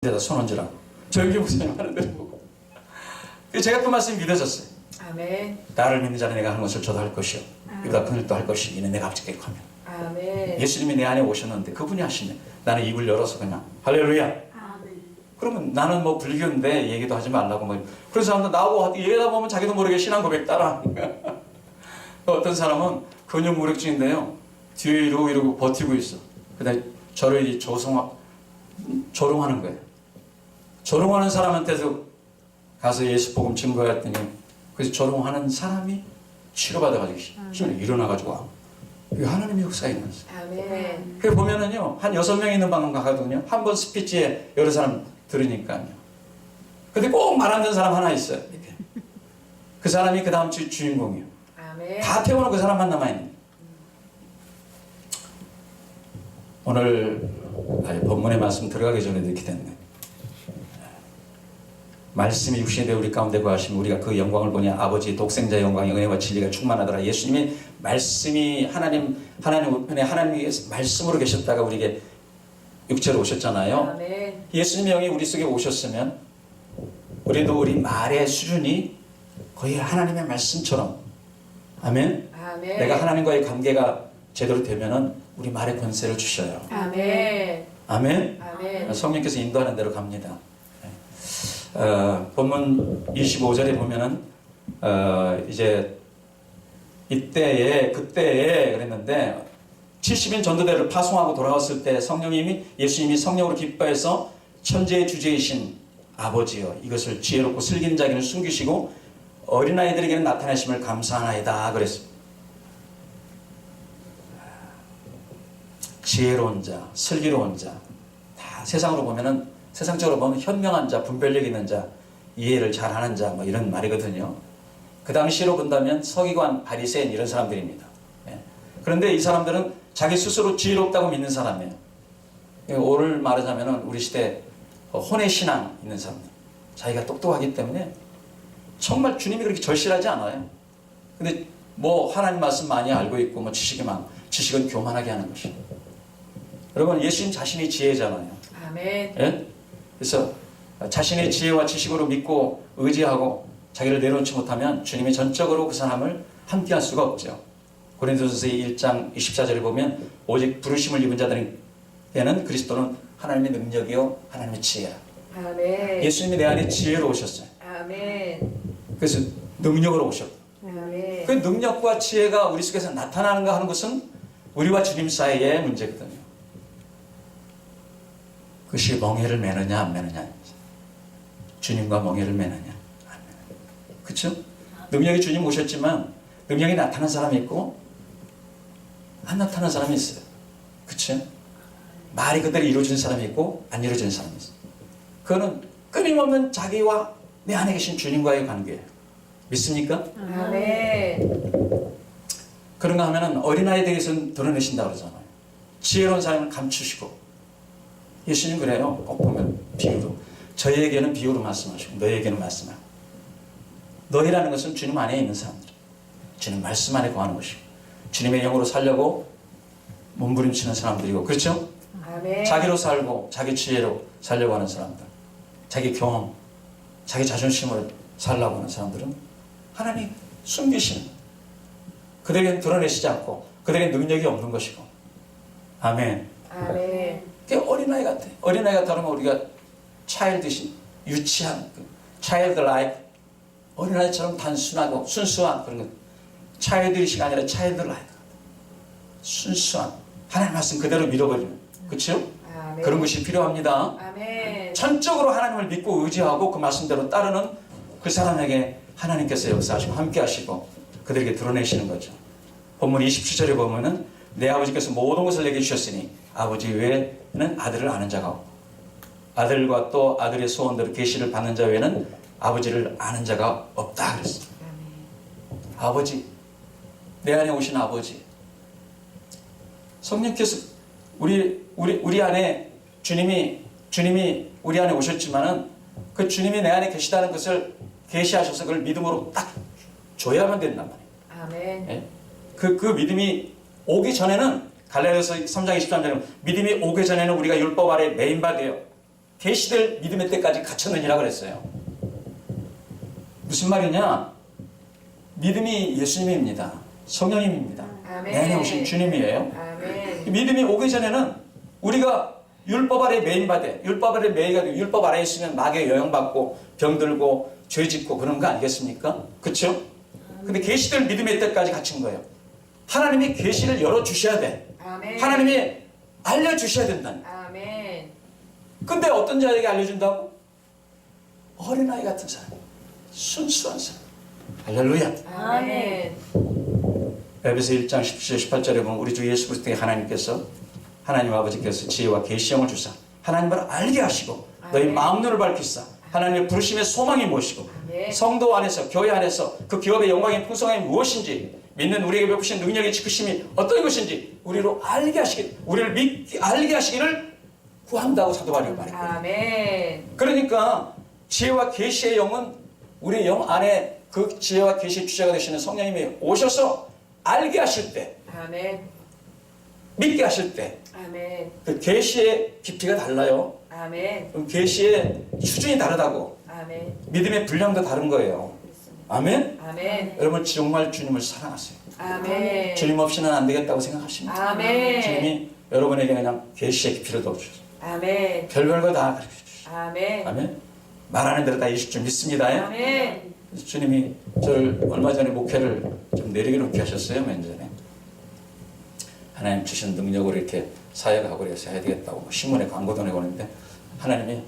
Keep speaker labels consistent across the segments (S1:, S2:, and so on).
S1: 데다 손 얹으라고. 조영기 목사님 하는 대로 보고. 제가 그 말씀이 믿어졌어요.
S2: 아멘.
S1: 나를 믿는 자는 내가 하는 것을 저도 할 것이요. 이보다 큰 일도 할 것이 이는 내가 아버지께 하면.
S2: 아멘.
S1: 예수님이 내 안에 오셨는데 그분이 하시네. 나는 입을 열어서 그냥 할렐루야.
S2: 아멘.
S1: 그러면 나는 뭐 불교인데 얘기도 하지 말라고 뭐. 그래서 사람들 나오고 얘기하다 보면 자기도 모르게 신앙 고백 따라. 어떤 사람은 근육 무력증인데요. 뒤로 이러고 버티고 있어. 근데 저를 조롱하는 거예요. 조롱하는 사람한테도 가서 예수 복음 증거했더니 그래서 조롱하는 사람이 치료받아가지고 힘을 일어나가지고 이게 하나님의 역사에 있는 거예요.
S2: 아멘.
S1: 그 보면은요 한 6명 있는 방송 가거든요. 한 번 스피치에 여러 사람 들으니까요. 근데 꼭 말 안 듣는 사람 하나 있어요. 이렇게. 그 사람이 그 다음 주 주인공이에요.
S2: 아멘.
S1: 다 태워놓고 그 사람만 남아있는. 오늘 본문의 말씀 들어가기 전에 이렇게 됐네. 말씀이 육신이 되어 우리 가운데 거하시면 우리가 그 영광을 보니 아버지의 독생자의 영광이 은혜와 진리가 충만하더라. 예수님이 말씀이 하나님의 말씀으로 계셨다가 우리에게 육체로 오셨잖아요.
S2: 아멘.
S1: 예수님의 영이 우리 속에 오셨으면 우리도 우리 말의 수준이 거의 하나님의 말씀처럼 아멘.
S2: 아멘.
S1: 내가 하나님과의 관계가 제대로 되면은 우리 말의 권세를 주셔요.
S2: 아멘.
S1: 아멘.
S2: 아멘.
S1: 성령께서 인도하는 대로 갑니다. 본문 25절에 보면은 이제 그때에 그랬는데 70인 전도대를 파송하고 돌아왔을 때 예수님이 성령으로 기뻐해서 천재의 주제이신 아버지여 이것을 지혜롭고 슬긴 자기는 숨기시고 어린아이들에게는 나타내심을 감사하나이다 그랬습니다. 지혜로운 자, 슬기로운 자, 다 세상적으로 보면 현명한 자, 분별력 있는 자, 이해를 잘하는 자, 뭐 이런 말이거든요. 그 당시로 본다면 서기관, 바리새인 이런 사람들입니다. 그런데 이 사람들은 자기 스스로 지혜롭다고 믿는 사람이에요. 오늘 말하자면 우리 시대 혼의 신앙 있는 사람들, 자기가 똑똑하기 때문에 정말 주님이 그렇게 절실하지 않아요. 근데 뭐 하나님 말씀 많이 알고 있고 뭐 지식은 교만하게 하는 것이에요. 여러분 예수님 자신이 지혜잖아요.
S2: 아멘.
S1: 예? 그래서 자신의 지혜와 지식으로 믿고 의지하고 자기를 내려놓지 못하면 주님이 전적으로 그 사람을 함께할 수가 없죠. 고린도전서 1장 24절에 보면 오직 부르심을 입은 자들에게는 그리스도는 하나님의 능력이요 하나님의 지혜라.
S2: 아멘.
S1: 예수님이 내 안에 지혜로 오셨어요.
S2: 아멘.
S1: 그래서 능력으로 오셨고
S2: 아멘.
S1: 그 능력과 지혜가 우리 속에서 나타나는가 하는 것은 우리와 주님 사이의 문제거든요. 그것이 멍해를 매느냐 안 매느냐 주님과 멍해를 매느냐 안 매느냐 그렇죠? 능력이 주님 오셨지만 능력이 나타난 사람이 있고 안 나타난 사람이 있어요. 그렇죠? 말이 그대로 이루어진 사람이 있고 안 이루어진 사람이 있어요. 그거는 끊임없는 자기와 내 안에 계신 주님과의 관계예요. 믿습니까?
S2: 아멘.
S1: 그런가 하면은 어린아이들에게서는 드러내신다 그러잖아요. 지혜로운 사람을 감추시고 예수님 그래요. 꼭 보면 비유로 저희에게는 비유로 말씀하시고 너희에게는 말씀하고 너희라는 것은 주님 안에 있는 사람들 주님 말씀 안에 거하는 것이고 주님의 영으로 살려고 몸부림치는 사람들이고 그렇죠?
S2: 아멘.
S1: 자기로 살고 자기 지혜로 살려고 하는 사람들 자기 경험 자기 자존심을 살려고 하는 사람들은 하나님 숨기시는 그들에게는 드러내시지 않고 그들에게 능력이 없는 것이고 아멘.
S2: 아멘.
S1: 그게 어린아이 같아. 어린아이 같다 그러면 우리가 차일드신 유치한 차일드라이크 어린아이처럼 단순하고 순수한 그런 것 차일드리시가 아니라 차일드라이크 순수한 하나님 말씀 그대로 믿어버리는 그렇죠?
S2: 아멘.
S1: 그런 것이 필요합니다.
S2: 아멘.
S1: 전적으로 하나님을 믿고 의지하고 그 말씀대로 따르는 그 사람에게 하나님께서 역사하시고 함께 하시고 그들에게 드러내시는 거죠. 본문 27절에 보면은 내 아버지께서 모든 것을 내게 주셨으니 아버지 외에는 아들을 아는 자가 없고 아들과 또 아들의 소원대로 계시를 받는 자 외에는 아버지를 아는 자가 없다 그랬습니다. 아버지 내 안에 오신 아버지 성령께서 우리 안에 주님이 우리 안에 오셨지만은 그 주님이 내 안에 계시다는 것을 계시하셔서 그걸 믿음으로 딱 줘야만 된단 말이에요.
S2: 아멘.
S1: 예? 그 믿음이 오기 전에는 갈라디아서 3장 23절에 믿음이 오기 전에는 우리가 율법 아래 매인바 되어 계시될 믿음의 때까지 갖췄느니라 그랬어요. 무슨 말이냐? 믿음이 예수님입니다. 성령님입니다.
S2: 아멘.
S1: 내 안에 오신 주님이에요.
S2: 아멘.
S1: 믿음이 오기 전에는 우리가 율법 아래 매인받아, 율법 아래 매이가 되고 율법 아래에 있으면 마귀에 영향받고 병들고 죄짓고 그런 거 아니겠습니까? 그렇죠? 근데 계시될 믿음의 때까지 갖춘 거예요. 하나님이 계시를 열어주셔야 돼.
S2: 아멘.
S1: 하나님이 알려주셔야 된다.
S2: 아멘.
S1: 근데 어떤 자에게 알려준다고? 어린아이 같은 사람, 순수한 사람. 할렐루야.
S2: 아멘.
S1: 에베소 1장 17, 18절에 보면 우리 주 예수 그리스도의 하나님께서 하나님 아버지께서 지혜와 계시형을 주사 하나님을 알게 하시고 너희 마음눈을 밝히사 하나님의 부르심의 소망이 무엇이고
S2: 아멘.
S1: 성도 안에서 교회 안에서 그 기업의 영광의 풍성함이 무엇인지 믿는 우리에게 베푸신 능력의 지크심이 어떤 것인지 우리로 알게 하시기 우리를 알게 하시기를 구한다고 사도 바울이 말했거든요.
S2: 아멘.
S1: 그러니까 지혜와 계시의 영은 우리 영 안에 그 지혜와 계시의 주제가 되시는 성령님이 오셔서 알게 하실 때,
S2: 아멘.
S1: 믿게 하실 때,
S2: 아멘.
S1: 그 계시의 깊이가 달라요.
S2: 아멘.
S1: 그럼 계시의 수준이 다르다고.
S2: 아멘.
S1: 믿음의 분량도 다른 거예요. 아멘?
S2: 아멘.
S1: 여러분 정말 주님을 사랑하세요.
S2: 아멘.
S1: 주님 없이는 안 되겠다고 생각하십니다.
S2: 아멘.
S1: 주님이 여러분에게 그냥 계시의 깊이를 더 주셔서
S2: 아멘.
S1: 별별 거 다 가르쳐 주시죠.
S2: 아멘.
S1: 아멘? 말하는 대로 다 이실 줄 믿습니다.
S2: 아멘.
S1: 주님이 저를 얼마 전에 목회를 좀 내리게 놓게 하셨어요. 몇 년 전에. 하나님 주신 능력으로 이렇게 사역하고 그래서 해야 되겠다고 신문에 광고도 내고 하는데 하나님이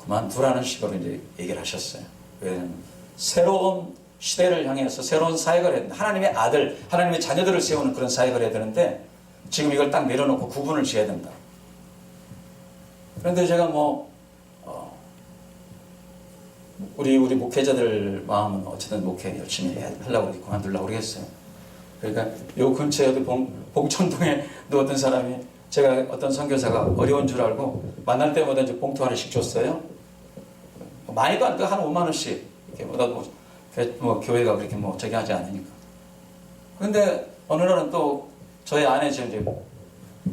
S1: 그만두라는 식으로 이제 얘기를 하셨어요. 왜냐하면 새로운 시대를 향해서 새로운 사역을 해야 된다. 하나님의 아들, 하나님의 자녀들을 세우는 그런 사역을 해야 되는데 지금 이걸 딱 내려놓고 구분을 지어야 된다. 그런데 제가 우리 목회자들 마음은 어쨌든 목회 열심히 하려고 그만두려고 그러겠어요. 그러니까 요 근처에 봉천동에도 어떤 사람이 제가 어떤 선교사가 어려운 줄 알고 만날 때마다 이제 봉투 하나씩 줬어요. 많이도 안 돼. 한 5만 원씩. 이렇게 교회가 그렇게 저기 하지 않으니까. 그런데 어느 날은 또 저희 아내 이제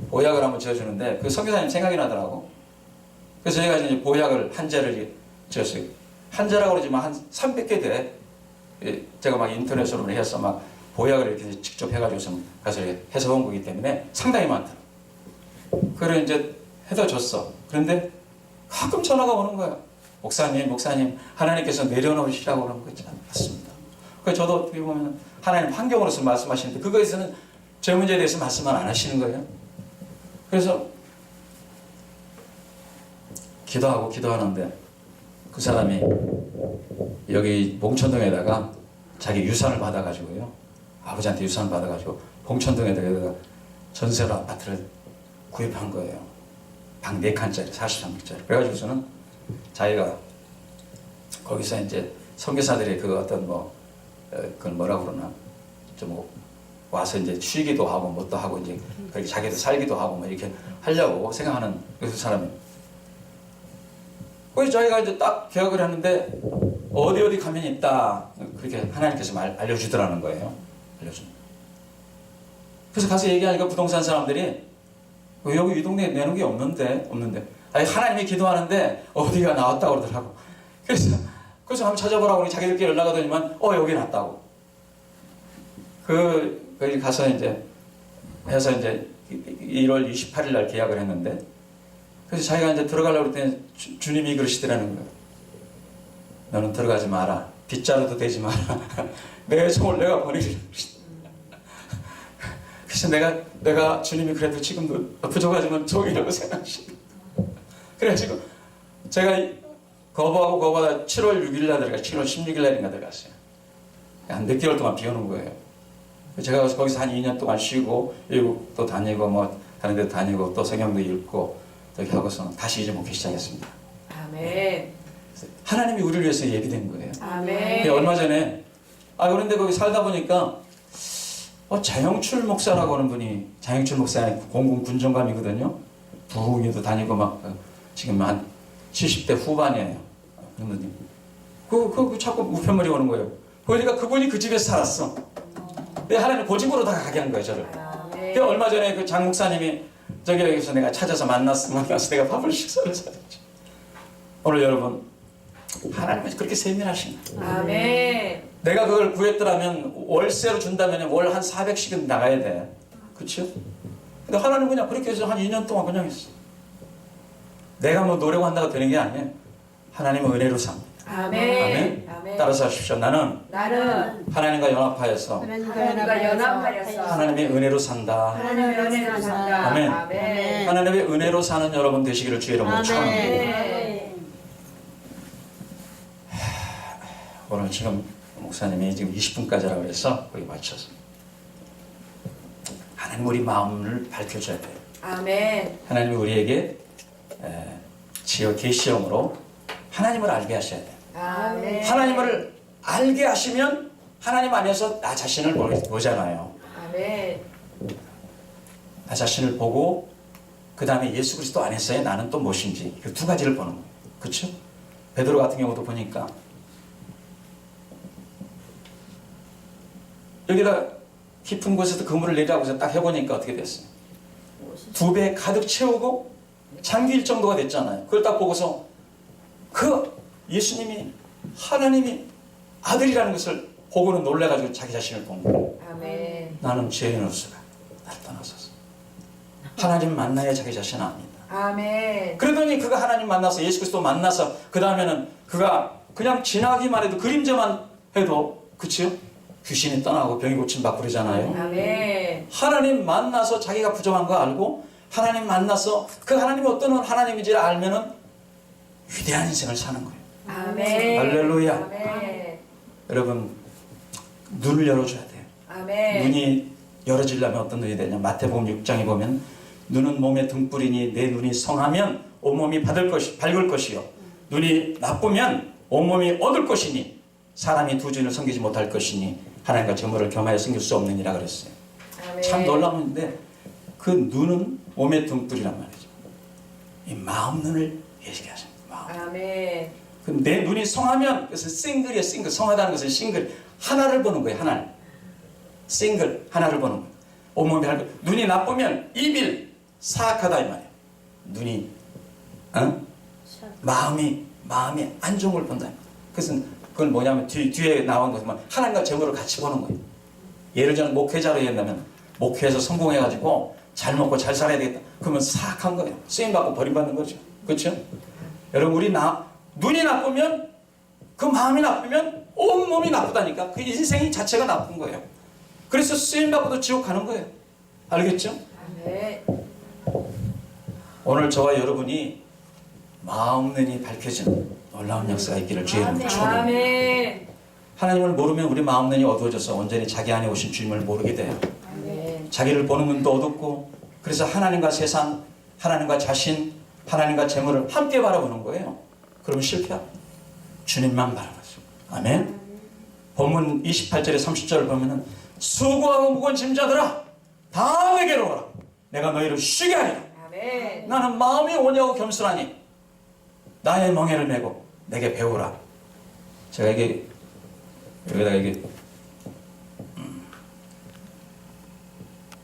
S1: 보약을 한번 지어주는데 그 선교사님 생각이 나더라고. 그래서 제가 이제 보약을 한 재를 지었어요. 한 재라고 그러지만 한 300개 돼. 제가 막 인터넷으로 해서 막 보약을 이렇게 직접 해가지고서 가서 해서 온 거기 때문에 상당히 많다. 그래 이제 해다 줬어. 그런데 가끔 전화가 오는 거야. 목사님, 하나님께서 내려놓으시라고 그런 거 있지 않습니다. 그래서 저도 어떻게 보면 하나님 환경으로서 말씀하시는데 그거에서는 제 문제에 대해서 말씀을 안 하시는 거예요. 그래서 기도하는데 그 사람이 여기 봉천동에다가 자기 유산을 받아가지고요. 아버지한테 유산을 받아가지고 봉천동에다가 전세로 아파트를 구입한 거예요. 방 4칸짜리, 43평짜리. 그래가지고서는 자기가 거기서 이제 선교사들이 그 어떤 그걸 뭐라고 그러나 좀 와서 이제 쉬기도 하고 뭣도 하고 이제 그렇게 자기도 살기도 하고 이렇게 하려고 생각하는 그 사람이. 그래서 자기가 이제 딱 계약을 했는데 어디 가면 있다. 그렇게 하나님께서 알려주더라는 거예요. 그래서 가서 얘기하니까 부동산 사람들이 여기 이 동네에 내놓은 게 없는데. 아니 하나님이 기도하는데 어디가 나왔다고 그러더라고. 그래서 한번 찾아보라고 자기들끼리 연락하더니만 여기 났다고. 거기 가서 이제 해서 이제 1월 28일 날 계약을 했는데 그래서 자기가 이제 들어가려고 그랬더니 주님이 그러시더라는 거예요. 너는 들어가지 마라. 빗자루도 대지 마라. 내 종을 내가 버리리라. 그래서 내가 주님이 그래도 지금도 부족하지만 종이라고 생각하시고 그래가지고 제가 거부하다 7월 6일 날 들어갔어요. 7월 16일 날인가 들어갔어요. 한 4개월 동안 비오는 거예요. 제가 거기서 한 2년 동안 쉬고 외국도 다니고 다른 데도 다니고 또 성경도 읽고 저기 하고서 다시 이제 목회 시작했습니다.
S2: 아멘.
S1: 하나님이 우리를 위해서 예비된 거예요.
S2: 아멘.
S1: 얼마 전에 그런데 거기 살다 보니까 장영출 목사라고 하는 분이 장영출 목사는 공군 군정감이거든요. 부흥회도 다니고 지금 한 70대 후반이에요. 그 자꾸 우편물이 오는 거예요. 그러니까 그분이 그 집에서 살았어. 하나님 그 집으로 다 가게 한 거예요, 저를. 얼마 전에 그 장 목사님이 여기서 내가 찾아서 만나서 내가 밥을 식사를 사줬죠. 오늘 여러분 하나님은 그렇게 세밀하신 거예요.
S2: 아멘.
S1: 내가 그걸 구했더라면 월세로 준다면 월 한 400씩은 나가야 돼. 그렇죠? 근데 하나님 그냥 그렇게 해서 한 2년 동안 그냥 했어. 내가 뭐 노력 한다고 되는 게 아니에요. 하나님은 은혜로 삽니다.
S2: 아멘.
S1: 아멘. 따라서 하십시오. 나는
S2: 나는
S1: 하나님과 연합하여서
S2: 하나님과 연합하여서
S1: 하나님의 은혜로 산다.
S2: 하나님의 은혜로 산다.
S1: 아멘.
S2: 아멘.
S1: 하나님의 은혜로 사는 여러분 되시기를 주의 이름으로 축원합니다.
S2: 아멘.
S1: 오늘 지금 목사님이 지금 20분까지라고 해서 거기 맞춰서 하나님 우리 마음을 밝혀줘야 돼요.
S2: 아멘.
S1: 하나님이 우리에게 지어 계시형으로 하나님을 알게 하셔야 돼요.
S2: 아멘.
S1: 하나님을 알게 하시면 하나님 안에서 나 자신을 보잖아요.
S2: 아멘.
S1: 나 자신을 보고 그 다음에 예수 그리스도 안에서의 나는 또 무엇인지 그 두 가지를 보는 거예요. 그렇죠? 베드로 같은 경우도 보니까 여기다 깊은 곳에서 그물을 내리라고 해서 딱 해보니까 어떻게 됐어요? 2배 가득 채우고 잠길 정도가 됐잖아요. 그걸 딱 보고서 그 예수님이 하나님이 아들이라는 것을 보고는 놀래가지고 자기 자신을 본 거예요.
S2: 아멘.
S1: 나는 죄인으로서가 나를 떠나서서 하나님 만나야 자기 자신을 압니다.
S2: 아멘.
S1: 그러더니 그가 하나님 만나서 예수 그리스도 만나서 그 다음에는 그가 그냥 지나기만 해도 그림자만 해도 그치요? 귀신이 떠나고 병이 고침받고 그러잖아요.
S2: 아멘.
S1: 하나님 만나서 자기가 부정한 거 알고 하나님 만나서 그 하나님이 어떤 하나님인지를 알면은 위대한 인생을 사는 거예요.
S2: 아멘.
S1: 할렐루야.
S2: 아멘.
S1: 여러분 눈을 열어줘야 돼요.
S2: 아멘.
S1: 눈이 열어지려면 어떤 눈이 되냐? 마태복음 6장에 보면 눈은 몸의 등불이니 내 눈이 성하면 온몸이 밝을 것이요 눈이 나쁘면 온몸이 어둘 것이니 사람이 두 주인을 섬기지 못할 것이니 하나님과 재물을 겸하여 섬길 수 없느니라 그랬어요.
S2: 아멘.
S1: 참 놀라운데 그 눈은 몸의 등불이란 말이죠. 이 마음 눈을 얘기하십니다. 마음.
S2: 아멘.
S1: 그럼 내 눈이 성하면 그래서 싱글이에요. 싱글. 성하다는 것은 싱글. 하나를 보는 거예요. 하나를. 싱글. 하나를 보는 거예요. 온몸이 밝고 눈이 나쁘면 이빌. 사악하다 이 말이에요. 눈이 마음이 안 좋은 걸 본다. 그것은 그건 뭐냐면 뒤에 나온 것은 하나님과 재물을 같이 보는 거예요. 예를 들어 목회자로 한다면 목회에서 성공해가지고 잘 먹고 잘 살아야 되겠다. 그러면 사악한 거예요. 쓰임받고 버림받는 거죠. 그렇죠? 여러분 우리 눈이 나쁘면 그 마음이 나쁘면 온몸이 나쁘다니까. 그 인생이 자체가 나쁜 거예요. 그래서 쓰임받고도 지옥 가는 거예요. 알겠죠?
S2: 아멘.
S1: 오늘 저와 여러분이 마음 눈이 밝혀지는 놀라운 역사가 있기를 주의 이름으로 축원합니다.
S2: 아멘.
S1: 하나님을 모르면 우리 마음 눈이 어두워져서 온전히 자기 안에 오신 주님을 모르게 돼요.
S2: 아멘.
S1: 자기를 보는 눈도 어둡고 그래서 하나님과 세상, 하나님과 자신, 하나님과 재물을 함께 바라보는 거예요. 그러면 실패하고 주님만 바라보죠. 아멘. 본문 28절에 30절을 보면은 수고하고 무거운 짐자들아 다 내게로 오라. 내가 너희를 쉬게 하리라.
S2: 아멘.
S1: 나는 마음이 온유하고 겸손하니 나의 멍에를 메고 내게 배우라. 제가 이게 여기다가 이게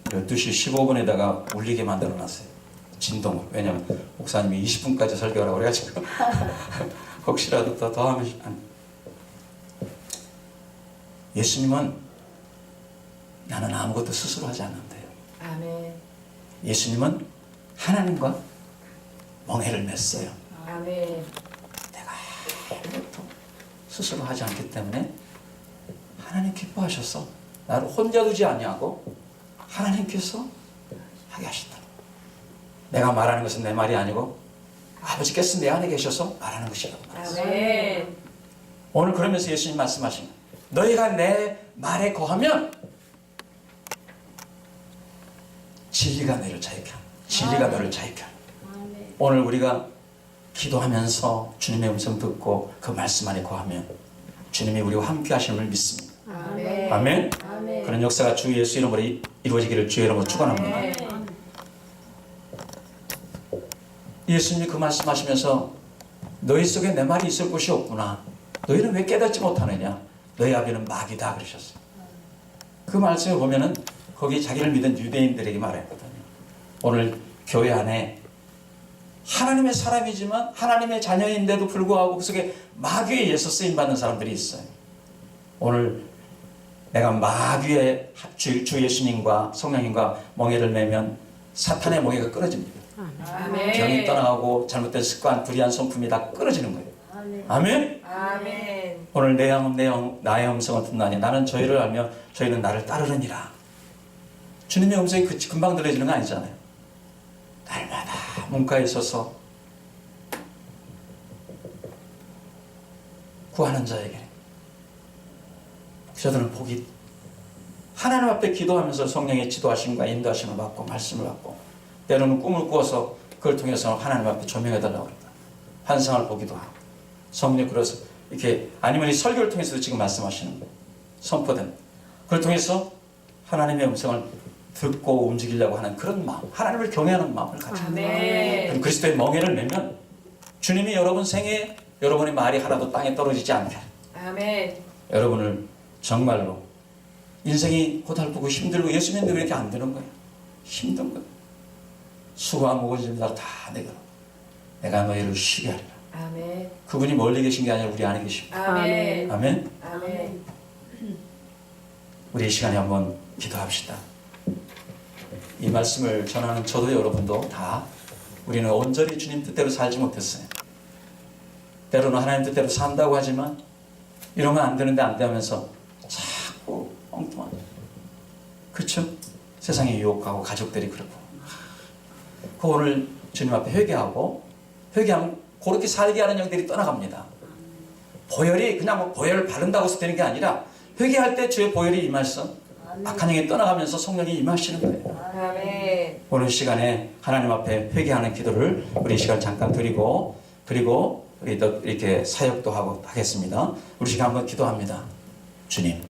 S1: 12시 15분에다가 울리게 만들어 놨어요. 진동을. 왜냐면 목사님이 20분까지 설교하라고 그래가지고 혹시라도 더 하면 예수님은 나는 아무것도 스스로 하지 않는데요.
S2: 아멘.
S1: 예수님은 하나님과 멍에를 맸어요.
S2: 아멘.
S1: 내가 아무것도 스스로 하지 않기 때문에 하나님 기뻐하셔서 나를 혼자 두지 아니하고 하나님께서 하게 하신다. 내가 말하는 것은 내 말이 아니고 아버지께서 내 안에 계셔서 말하는 것이라고 말했어요.
S2: 아멘.
S1: 오늘 그러면서 예수님 말씀하신 거예요. 너희가 내 말에 거하면 진리가 너를 자유케 한다. 진리가 너를 자유케 한다. 오늘 우리가 기도하면서 주님의 음성 듣고 그 말씀 안에 거하면 주님이 우리와 함께 하심을 믿습니다.
S2: 아멘.
S1: 아멘.
S2: 아멘.
S1: 그런 역사가 주 예수 이름으로 이루어지기를 주의 이름으로 축원합니다.
S2: 아멘.
S1: 예수님이 그 말씀하시면서 너희 속에 내 말이 있을 곳이 없구나. 너희는 왜 깨닫지 못하느냐. 너희 아비는 마귀다 그러셨어요. 그 말씀을 보면은 거기 자기를 믿은 유대인들에게 말했거든요. 오늘 교회 안에 하나님의 사람이지만 하나님의 자녀인데도 불구하고 그 속에 마귀에 의해서 쓰임받는 사람들이 있어요. 오늘 내가 마귀의 주 예수님과 성령님과 멍에를 매면 사탄의 멍에가 끊어집니다.
S2: 아멘.
S1: 병이 떠나가고 잘못된 습관, 불의한 성품이 다 끊어지는 거예요. 아멘?
S2: 아멘.
S1: 오늘 나의 음성을 듣나니 나는 저희를 알며 저희는 나를 따르느니라. 주님의 음성이 금방 들려지는 거 아니잖아요. 날마다 문가에 서서 구하는 자에게 저들은 복이 하나님 앞에 기도하면서 성령의 지도하심과 인도하심을 받고 말씀을 받고 때로는 꿈을 꾸어서 그걸 통해서 하나님 앞에 조명해달라고 합니다. 환상을 보기도 하고 성령 그래서 이렇게 아니면 이 설교를 통해서도 지금 말씀하시는 거예요. 선포된 그걸 통해서 하나님의 음성을 듣고 움직이려고 하는 그런 마음, 하나님을 경외하는 마음을 가지고
S2: 아멘.
S1: 그리스도의 멍에를 매면 주님이 여러분 생에 여러분의 말이 하나도 땅에 떨어지지 않게
S2: 아멘.
S1: 여러분을 정말로 인생이 고달프고 힘들고 예수 믿는데 왜 이렇게 안 되는 거예요? 힘든 거예요. 수고와 무거운 다 내가 너희를 쉬게 하리라.
S2: 아멘.
S1: 그분이 멀리 계신 게 아니라 우리 안에 계십니다.
S2: 아멘.
S1: 아멘.
S2: 아멘.
S1: 우리 이 시간에 한번 기도합시다. 이 말씀을 전하는 저도 여러분도 다 우리는 온전히 주님 뜻대로 살지 못했어요. 때로는 하나님 뜻대로 산다고 하지만 이러면 안 되는데 안 돼 하면서 자꾸 엉뚱한 그렇죠? 세상에 유혹하고 가족들이 그렇고 그 오늘 주님 앞에 회개하면 그렇게 살게 하는 영들이 떠나갑니다. 보혈이 그냥 뭐 보혈을 바른다고 해서 되는 게 아니라 회개할 때 주의 보혈이 임하셔서 악한 영이 떠나가면서 성령이 임하시는 거예요.
S2: 아멘.
S1: 오늘 시간에 하나님 앞에 회개하는 기도를 우리 이 시간 잠깐 드리고 그리고 우리 또 이렇게 사역도 하고 하겠습니다. 우리 시간 한번 기도합니다. 주님.